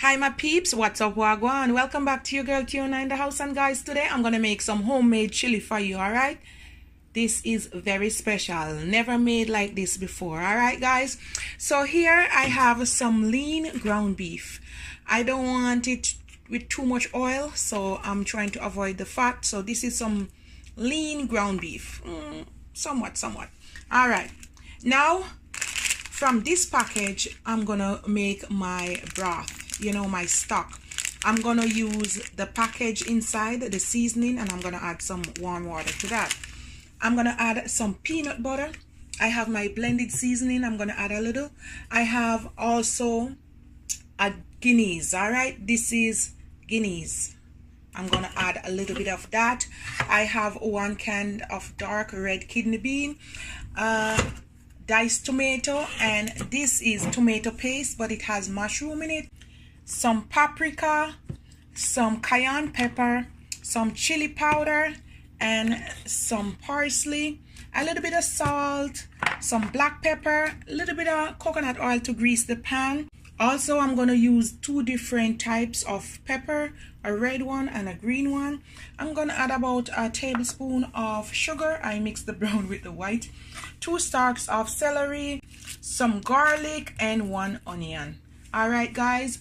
Hi my peeps, what's up wagwan? Welcome back to your girl Tiona in the house, and guys, today I'm gonna make some homemade chili for you. Alright, this is very special, never made like this before. Alright guys, so here I have some lean ground beef. I don't want it with too much oil, so I'm trying to avoid the fat. So this is some lean ground beef, somewhat. Alright, now from this package I'm gonna make my broth, my stock. I'm gonna use the package inside, the seasoning, and I'm gonna add some warm water to that. I'm gonna add some peanut butter. I have my blended seasoning. I'm gonna add a little. I have also a Guinness. All right, this is Guinness. I'm gonna add a little bit of that. I have 1 can of dark red kidney bean, diced tomato, and this is tomato paste, but it has mushroom in it, some paprika, some cayenne pepper, some chili powder, and some parsley, a little bit of salt, some black pepper, a little bit of coconut oil to grease the pan. Also, I'm going to use 2 different types of pepper, a red one and a green one. I'm going to add about a tablespoon of sugar. I mix the brown with the white. 2 stalks of celery, some garlic, and 1 onion. All right, guys.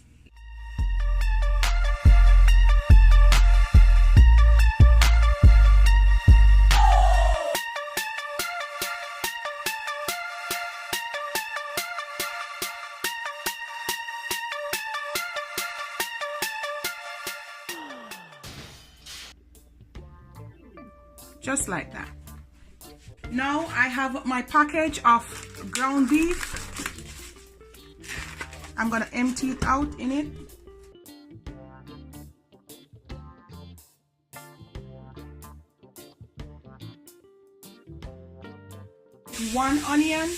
Just like that. Now I have my package of ground beef. I'm gonna empty it out in it. One onion.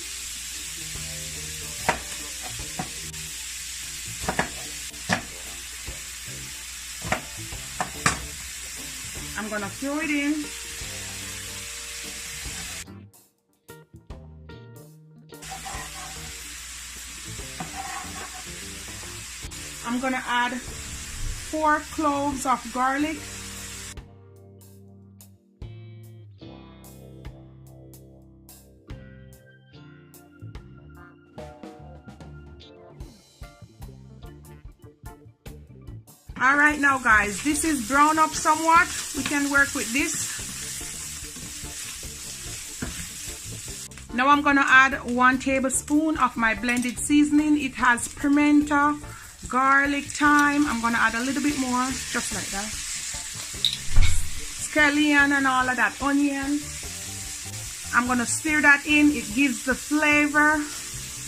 I'm gonna throw it in. I'm gonna add 4 cloves of garlic, all right. Now guys, this is brown up somewhat. We can work with this. Now I'm gonna add 1 tablespoon of my blended seasoning. It has pimento, garlic, thyme. I'm gonna add a little bit more, just like that. Scallion and all of that, onion. I'm gonna stir that in. It gives the flavor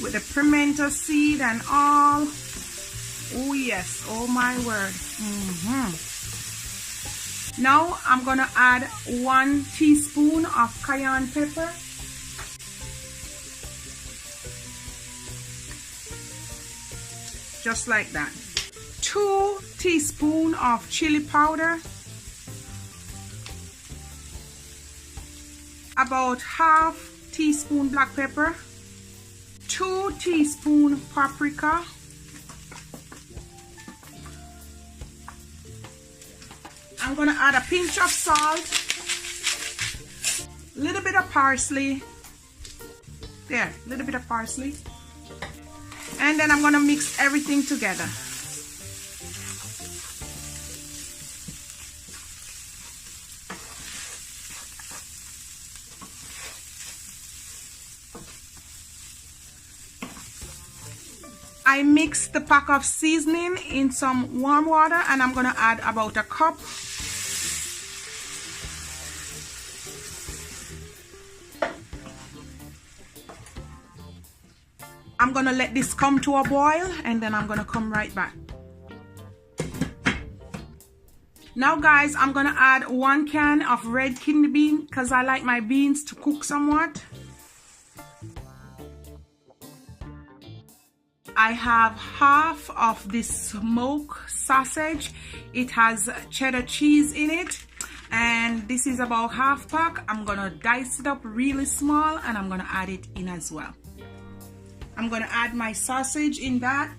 with the pimento seed and all. Oh yes, oh my word. Now I'm gonna add 1 teaspoon of cayenne pepper. Just like that. 2 teaspoons of chili powder, about ½ teaspoon black pepper, 2 teaspoons paprika, I'm gonna add a pinch of salt, a little bit of parsley, there, a little bit of parsley. And then I'm gonna mix everything together. I mix the pack of seasoning in some warm water, and I'm gonna add about 1 cup. I'm gonna let this come to a boil, and then I'm gonna come right back. Now guys, I'm gonna add 1 can of red kidney bean because I like my beans to cook somewhat. I have half of this smoked sausage. It has cheddar cheese in it, and this is about ½ pack. I'm gonna dice it up really small, and I'm gonna add it in as well. I'm gonna add my sausage in that.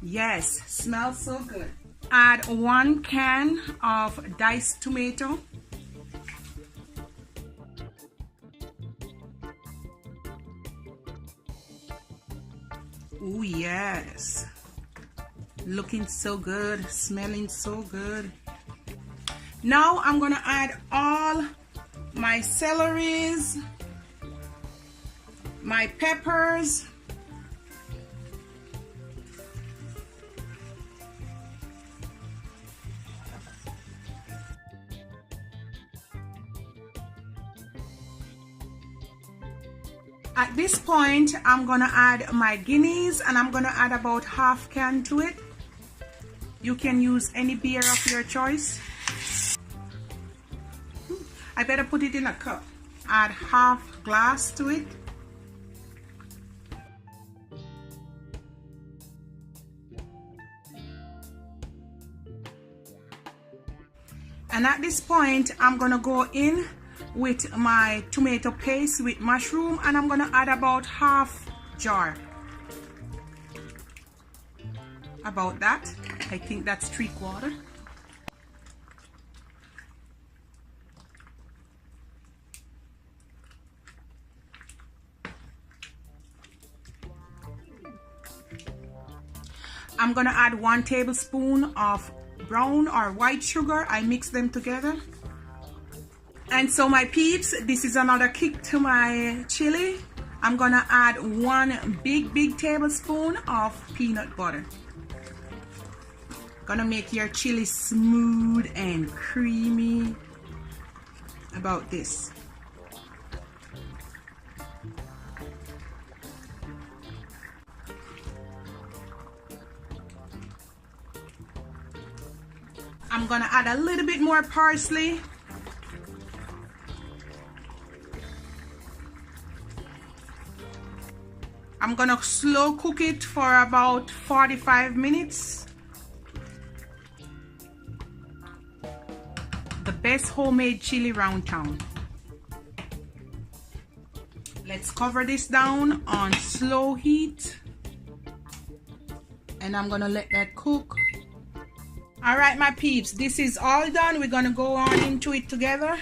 Yes, smells so good. Add 1 can of diced tomato. Oh yes, looking so good, smelling so good. Now I'm gonna add all my celeries, my peppers, at this point I'm gonna add my guineas, and I'm gonna add about half can to it. You can use any beer of your choice. I better put it in a cup. Add half glass to it. And at this point, I'm gonna go in with my tomato paste with mushroom, and I'm gonna add about half jar. About that. I think that's 3/4. I'm gonna add 1 tablespoon of brown or white sugar. I mix them together. And so my peeps, this is another kick to my chili. I'm gonna add 1 big tablespoon of peanut butter. Gonna make your chili smooth and creamy. About this. I'm gonna add a little bit more parsley. I'm gonna slow cook it for about 45 minutes. The best homemade chili round town. Let's cover this down on slow heat, and I'm gonna let that cook. All right, my peeps, this is all done. We're gonna go on into it together,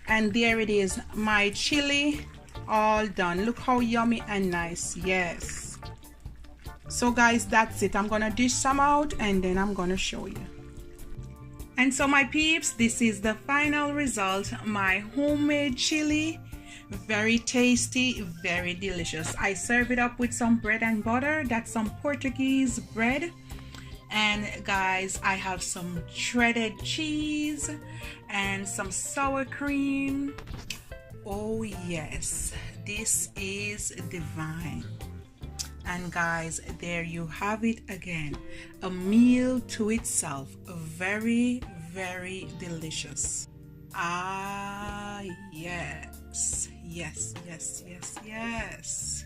and there it is, my chili all done. Look how yummy and nice. Yes. So guys, that's it. I'm gonna dish some out, and then I'm gonna show you. And so my peeps, this is the final result. My homemade chili, very tasty, very delicious. I serve it up with some bread and butter. That's some Portuguese bread. And guys, I have some shredded cheese and some sour cream. Oh yes, this is divine. And guys, there you have it again, a meal to itself. Very delicious. Ah yes, yes.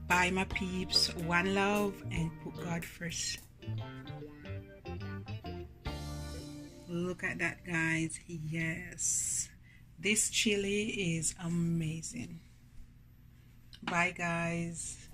Bye my peeps, one love, and put God first. Look at that guys. Yes, this chili is amazing. Bye guys.